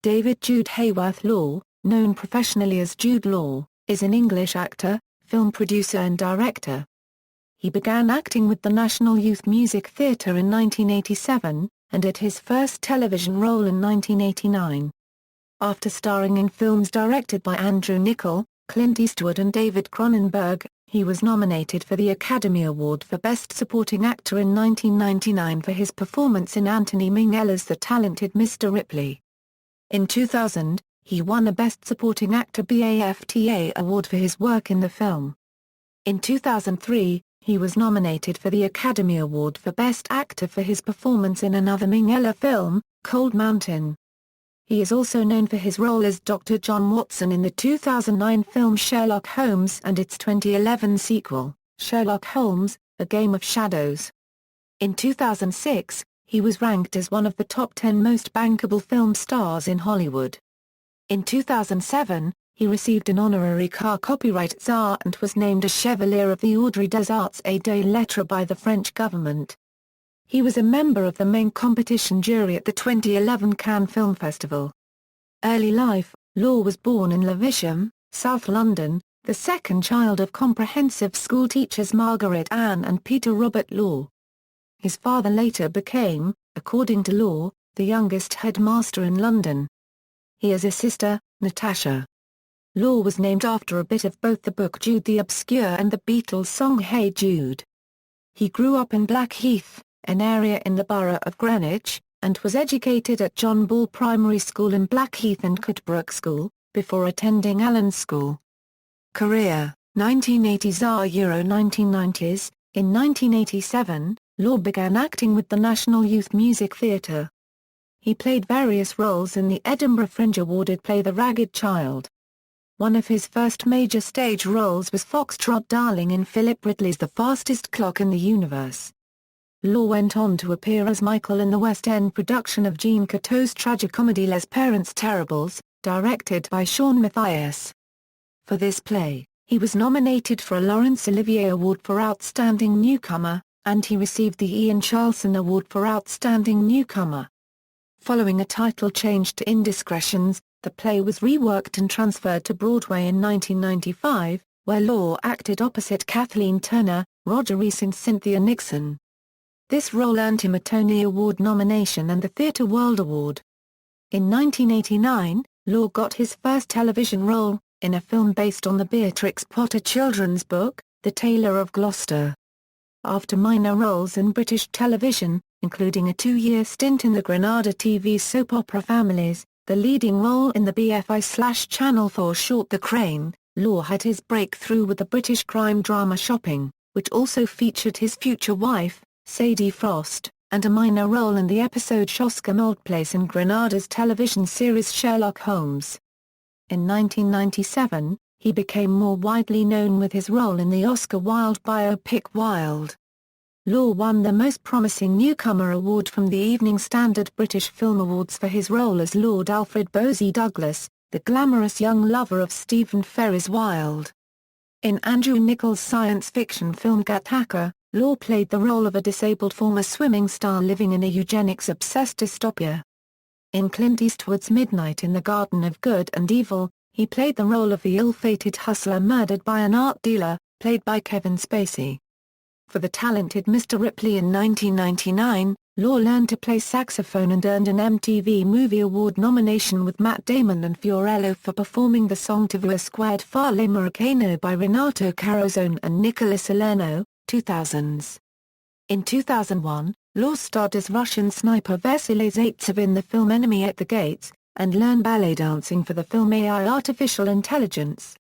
David Jude Heyworth Law, known professionally as Jude Law, is an English actor, film producer and director. He began acting with the National Youth Music Theatre in 1987, and did his first television role in 1989. After starring in films directed by Andrew Niccol, Clint Eastwood and David Cronenberg, he was nominated for the Academy Award for Best Supporting Actor in 1999 for his performance in Anthony Minghella's The Talented Mr. Ripley. In 2000, he won a Best Supporting Actor BAFTA Award for his work in the film. In 2003, he was nominated for the Academy Award for Best Actor for his performance in another Minghella film, Cold Mountain. He is also known for his role as Dr. John Watson in the 2009 film Sherlock Holmes and its 2011 sequel, Sherlock Holmes, A Game of Shadows. In 2006, he was ranked as one of the top 10 most bankable film stars in Hollywood. In 2007, he received an honorary car copyright czar and was named a Chevalier of the Ordre des Arts et des Lettres by the French government. He was a member of the main competition jury at the 2011 Cannes Film Festival. Early life: Law was born in Lewisham, South London, the second child of comprehensive school teachers Margaret Ann and Peter Robert Law. His father later became, according to Law, the youngest headmaster in London. He has a sister, Natasha. Law was named after a bit of both the book Jude the Obscure and the Beatles song Hey Jude. He grew up in Blackheath, an area in the borough of Greenwich, and was educated at John Ball Primary School in Blackheath and Cottbrook School, before attending Allen's School. Career, 1980s–1990s. In 1987, Law began acting with the National Youth Music Theatre. He played various roles in the Edinburgh Fringe awarded play The Ragged Child. One of his first major stage roles was Foxtrot Darling in Philip Ridley's The Fastest Clock in the Universe. Law went on to appear as Michael in the West End production of Jean Cocteau's tragicomedy Les Parents Terribles, directed by Sean Mathias. For this play, he was nominated for a Laurence Olivier Award for Outstanding Newcomer, and he received the Ian Charleson Award for Outstanding Newcomer. Following a title change to Indiscretions, the play was reworked and transferred to Broadway in 1995, where Law acted opposite Kathleen Turner, Roger Rees and Cynthia Nixon. This role earned him a Tony Award nomination and the Theatre World Award. In 1989, Law got his first television role, in a film based on the Beatrix Potter children's book, The Tailor of Gloucester. After minor roles in British television, including a 2-year stint in the Granada TV soap opera Families, the leading role in the BFI/Channel 4 short The Crane, Law had his breakthrough with the British crime drama Shopping, which also featured his future wife, Sadie Frost, and a minor role in the episode Shoscombe Old Place in Granada's television series Sherlock Holmes. In 1997, he became more widely known with his role in the Oscar Wilde biopic Wilde. Law won the Most Promising Newcomer Award from the Evening Standard British Film Awards for his role as Lord Alfred Bosie Douglas, the glamorous young lover of Stephen Ferris Wilde. In Andrew Niccol's science fiction film Gattaca, Law played the role of a disabled former swimming star living in a eugenics-obsessed dystopia. In Clint Eastwood's Midnight in the Garden of Good and Evil, he played the role of the ill-fated hustler murdered by an art dealer, played by Kevin Spacey. For The Talented Mr. Ripley in 1999, Law learned to play saxophone and earned an MTV Movie Award nomination with Matt Damon and Fiorello for performing the song To Vous Squared Fa l'Americano by Renato Carosone and Nicola Salerno, 2000s. In 2001, Law starred as Russian sniper Vasily Zaitsev in the film Enemy at the Gates, and learned ballet dancing for the film AI Artificial Intelligence.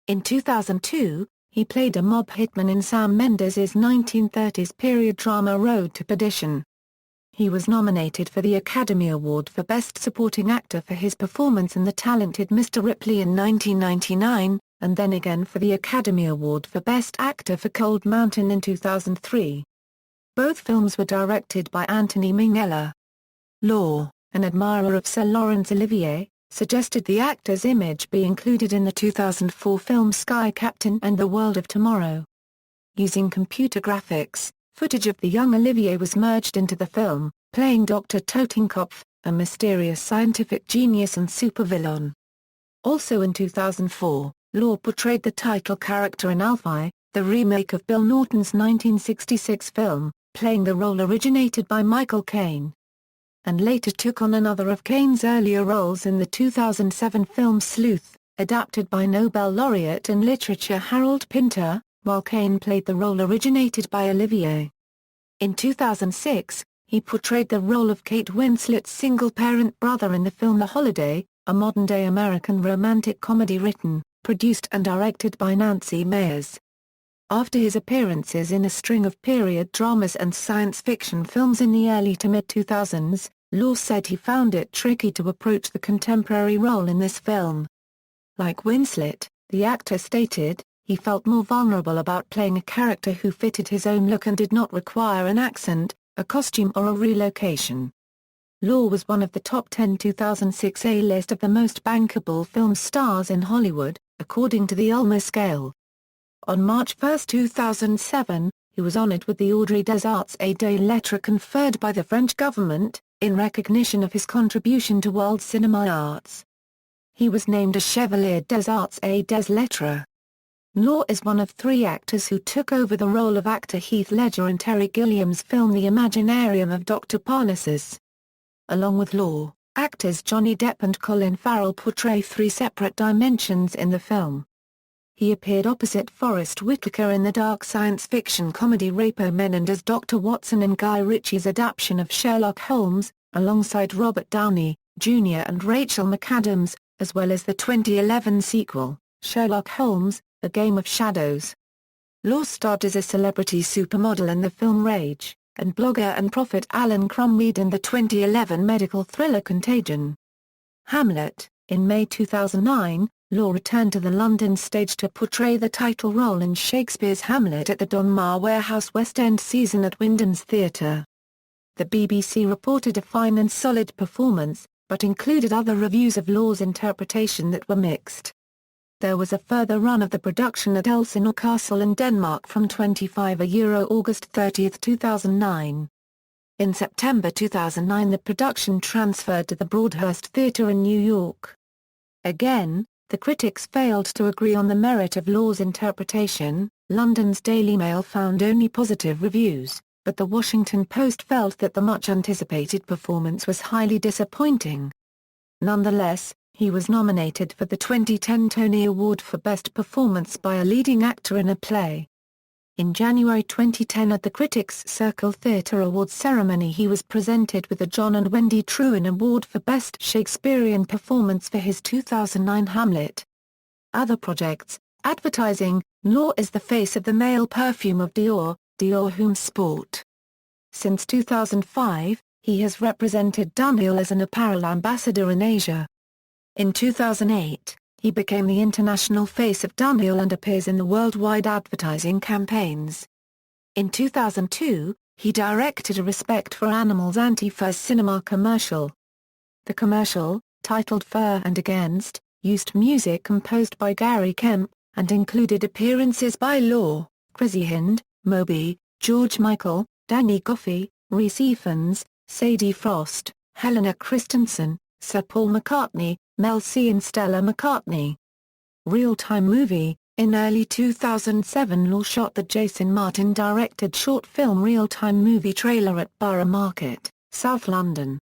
In 2002, he played a mob hitman in Sam Mendes's 1930s period drama Road to Perdition. He was nominated for the Academy Award for Best Supporting Actor for his performance in The Talented Mr. Ripley in 1999, and then again for the Academy Award for Best Actor for Cold Mountain in 2003. Both films were directed by Anthony Minghella. Law, an admirer of Sir Laurence Olivier, suggested the actor's image be included in the 2004 film Sky Captain and the World of Tomorrow. Using computer graphics, footage of the young Olivier was merged into the film, playing Dr. Totenkopf, a mysterious scientific genius and supervillain. Also in 2004, Law portrayed the title character in Alfie, the remake of Bill Norton's 1966 film, playing the role originated by Michael Caine. And later took on another of Caine's earlier roles in the 2007 film Sleuth, adapted by Nobel laureate in literature Harold Pinter, while Caine played the role originated by Olivier. In 2006, he portrayed the role of Kate Winslet's single-parent brother in the film The Holiday, a modern-day American romantic comedy written, produced and directed by Nancy Meyers. After his appearances in a string of period dramas and science fiction films in the early to mid-2000s, Law said he found it tricky to approach the contemporary role in this film. Like Winslet, the actor stated, he felt more vulnerable about playing a character who fitted his own look and did not require an accent, a costume or a relocation. Law was one of the top 10 2006 A-list of the most bankable film stars in Hollywood, according to the Ulmer scale. On March 1, 2007, he was honored with the Ordre des Arts et des Lettres conferred by the French government, in recognition of his contribution to world cinema arts. He was named a Chevalier des Arts et des Lettres. Law is one of three actors who took over the role of actor Heath Ledger in Terry Gilliam's film The Imaginarium of Dr. Parnassus. Along with Law, actors Johnny Depp and Colin Farrell portray three separate dimensions in the film. He appeared opposite Forrest Whitaker in the dark science fiction comedy Repo Men and as Dr. Watson in Guy Ritchie's adaptation of Sherlock Holmes, alongside Robert Downey, Jr. and Rachel McAdams, as well as the 2011 sequel, Sherlock Holmes, A Game of Shadows. Law starred as a celebrity supermodel in the film Rage, and blogger and prophet Alan Crumweed in the 2011 medical thriller Contagion. Hamlet. In May 2009, Law returned to the London stage to portray the title role in Shakespeare's Hamlet at the Donmar Warehouse West End season at Wyndham's Theatre. The BBC reported a fine and solid performance, but included other reviews of Law's interpretation that were mixed. There was a further run of the production at Elsinore Castle in Denmark from 25 August 30, 2009. In September 2009 the production transferred to the Broadhurst Theatre in New York. Again, the critics failed to agree on the merit of Law's interpretation. London's Daily Mail found only positive reviews, but the Washington Post felt that the much-anticipated performance was highly disappointing. Nonetheless, he was nominated for the 2010 Tony Award for Best Performance by a Leading Actor in a Play. In January 2010 at the Critics Circle Theatre Awards ceremony he was presented with the John and Wendy Trewin Award for Best Shakespearean Performance for his 2009 Hamlet. Other projects, advertising. Law is the face of the male perfume of Dior, Dior Homme Sport. Since 2005, he has represented Dunhill as an apparel ambassador in Asia. In 2008, he became the international face of Dunhill and appears in the worldwide advertising campaigns. In 2002, he directed a Respect for Animals anti-fur cinema commercial. The commercial, titled Fur and Against, used music composed by Gary Kemp, and included appearances by Law, Chrissy Hind, Moby, George Michael, Danny Goffey, Rhys Ifans, Sadie Frost, Helena Christensen, Sir Paul McCartney, Mel C and Stella McCartney. Real-time movie. In early 2007 Law shot the Jason Martin-directed short film Real-Time Movie trailer at Borough Market, South London.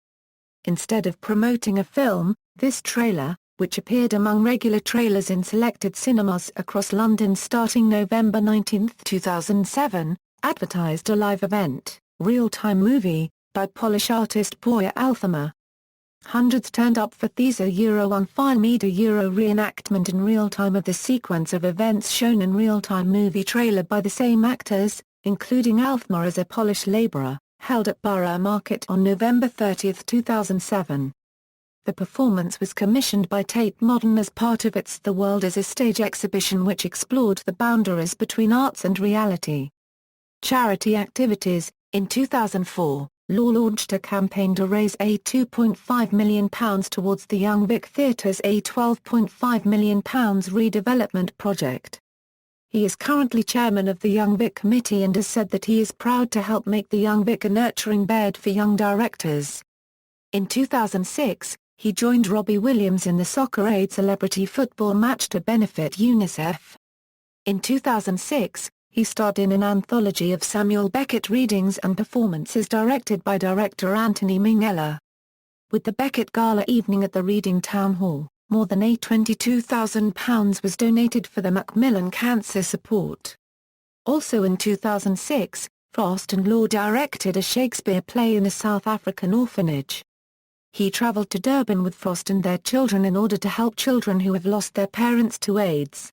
Instead of promoting a film, this trailer, which appeared among regular trailers in selected cinemas across London starting November 19, 2007, advertised a live event, Real-Time Movie, by Polish artist Poya Althama. Hundreds turned up for Thesa on File Media reenactment in real time of the sequence of events shown in Real-Time Movie trailer by the same actors, including Althma as a Polish labourer, held at Borough Market on November 30, 2007. The performance was commissioned by Tate Modern as part of its The World as a Stage exhibition which explored the boundaries between arts and reality. Charity activities. In 2004, Law launched a campaign to raise £2.5 million towards the Young Vic Theatre's £12.5 million redevelopment project. He is currently chairman of the Young Vic Committee and has said that he is proud to help make the Young Vic a nurturing bed for young directors. In 2006, he joined Robbie Williams in the Soccer Aid celebrity football match to benefit UNICEF. In 2006, he starred in an anthology of Samuel Beckett readings and performances directed by director Anthony Minghella. With the Beckett Gala evening at the Reading Town Hall, more than £22,000 was donated for the Macmillan Cancer Support. Also in 2006, Frost and Law directed a Shakespeare play in a South African orphanage. He travelled to Durban with Frost and their children in order to help children who have lost their parents to AIDS.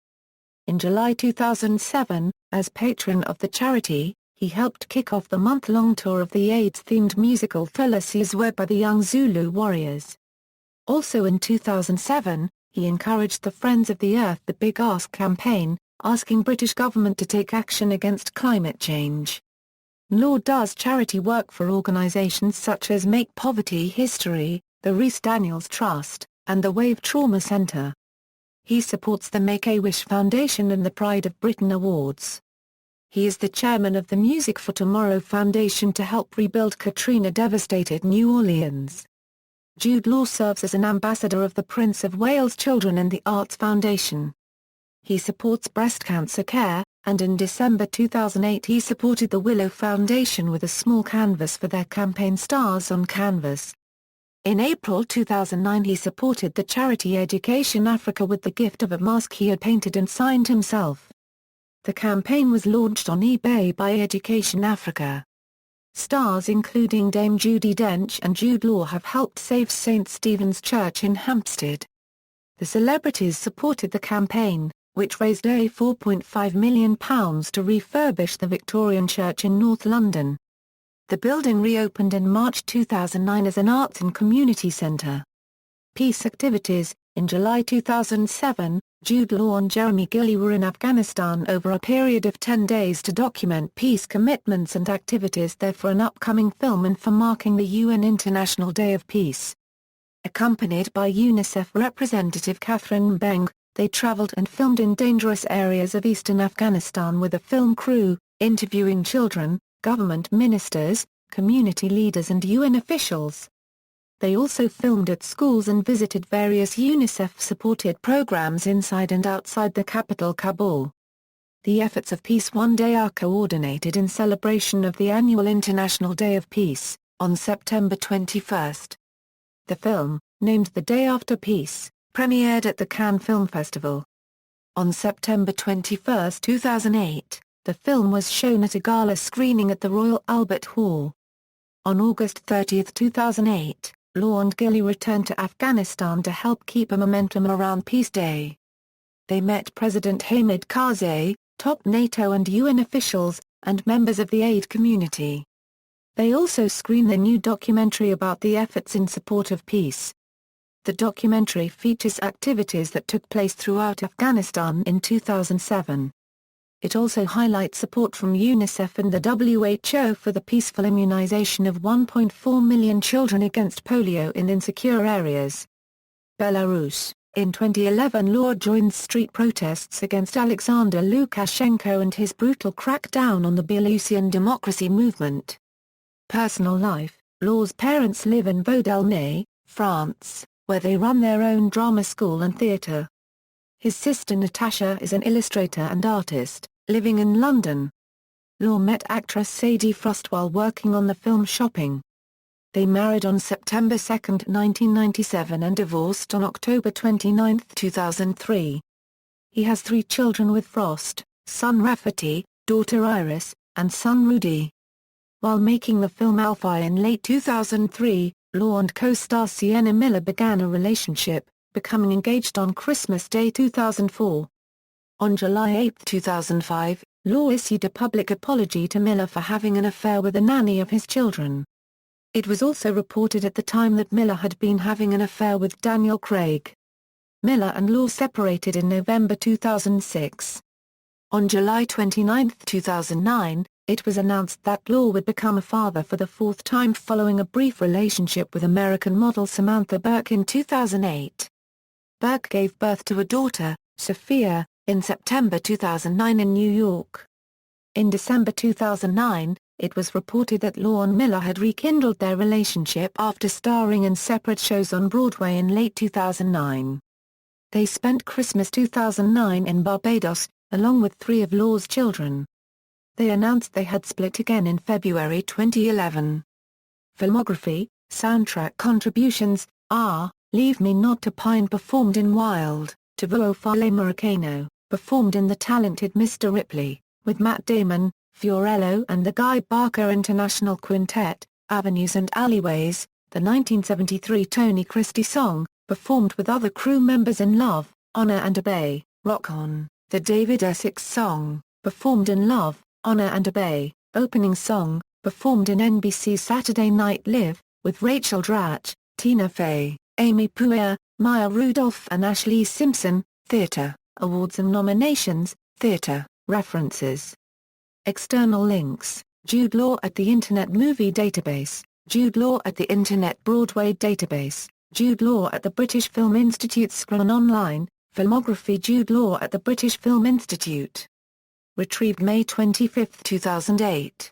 In July 2007, as patron of the charity, he helped kick off the month-long tour of the AIDS-themed musical Thriller Sizwe by the Young Zulu Warriors. Also in 2007, he encouraged the Friends of the Earth The Big Ask campaign, asking British government to take action against climate change. Law does charity work for organisations such as Make Poverty History, the Rhys Daniels Trust, and the Wave Trauma Centre. He supports the Make-A-Wish Foundation and the Pride of Britain Awards. He is the chairman of the Music for Tomorrow Foundation to help rebuild Katrina-devastated New Orleans. Jude Law serves as an ambassador of the Prince of Wales Children and the Arts Foundation. He supports breast cancer care, and in December 2008 he supported the Willow Foundation with a small canvas for their campaign Stars on Canvas. In April 2009 he supported the charity Education Africa with the gift of a mask he had painted and signed himself. The campaign was launched on eBay by Education Africa. Stars including Dame Judi Dench and Jude Law have helped save St. Stephen's Church in Hampstead. The celebrities supported the campaign, which raised £4.5 million to refurbish the Victorian Church in North London. The building reopened in March 2009 as an arts and community centre. Peace activities. In July 2007, Jude Law and Jeremy Gilley were in Afghanistan over a period of 10 days to document peace commitments and activities there for an upcoming film and for marking the UN International Day of Peace. Accompanied by UNICEF representative Catherine Mbeng, they travelled and filmed in dangerous areas of eastern Afghanistan with a film crew, interviewing children, government ministers, community leaders and UN officials. They also filmed at schools and visited various UNICEF-supported programs inside and outside the capital Kabul. The efforts of Peace One Day are coordinated in celebration of the annual International Day of Peace, on September 21. The film, named The Day After Peace, premiered at the Cannes Film Festival. On September 21, 2008, the film was shown at a gala screening at the Royal Albert Hall. On August 30, 2008, Law and Gilley returned to Afghanistan to help keep a momentum around Peace Day. They met President Hamid Karzai, top NATO and UN officials, and members of the aid community. They also screened the new documentary about the efforts in support of peace. The documentary features activities that took place throughout Afghanistan in 2007. It also highlights support from UNICEF and the WHO for the peaceful immunization of 1.4 million children against polio in insecure areas. Belarus. In 2011, Law joined street protests against Alexander Lukashenko and his brutal crackdown on the Belarusian democracy movement. Personal life. Law's parents live in Vaudelnay, France, where they run their own drama school and theatre. His sister Natasha is an illustrator and artist, living in London. Law met actress Sadie Frost while working on the film Shopping. They married on September 2, 1997 and divorced on October 29, 2003. He has 3 children with Frost, son Rafferty, daughter Iris, and son Rudy. While making the film Alpha in late 2003, Law and co-star Sienna Miller began a relationship, becoming engaged on Christmas Day 2004. On July 8, 2005, Law issued a public apology to Miller for having an affair with a nanny of his children. It was also reported at the time that Miller had been having an affair with Daniel Craig. Miller and Law separated in November 2006. On July 29, 2009, it was announced that Law would become a father for the 4th time following a brief relationship with American model Samantha Burke in 2008. Burke gave birth to a daughter, Sophia, in September 2009 in New York. In December 2009, it was reported that Law and Miller had rekindled their relationship after starring in separate shows on Broadway in late 2009. They spent Christmas 2009 in Barbados, along with 3 of Law's children. They announced they had split again in February 2011. Filmography, soundtrack contributions, Leave Me Not to Pine performed in Wild, To Vuo Fale Americano, performed in The Talented Mr. Ripley, with Matt Damon, Fiorello and the Guy Barker International Quintet, Avenues and Alleyways, the 1973 Tony Christie song, performed with other crew members in Love, Honor and Obey, Rock On, the David Essex song, performed in Love, Honor and Obey, opening song, performed in NBC's Saturday Night Live, with Rachel Dratch, Tina Fey, Amy Poehler, Maya Rudolph and Ashlee Simpson. Theatre, awards and nominations, theatre, references. External links, Jude Law at the Internet Movie Database, Jude Law at the Internet Broadway Database, Jude Law at the British Film Institute. Screen Online, Filmography. Jude Law at the British Film Institute. Retrieved May 25, 2008.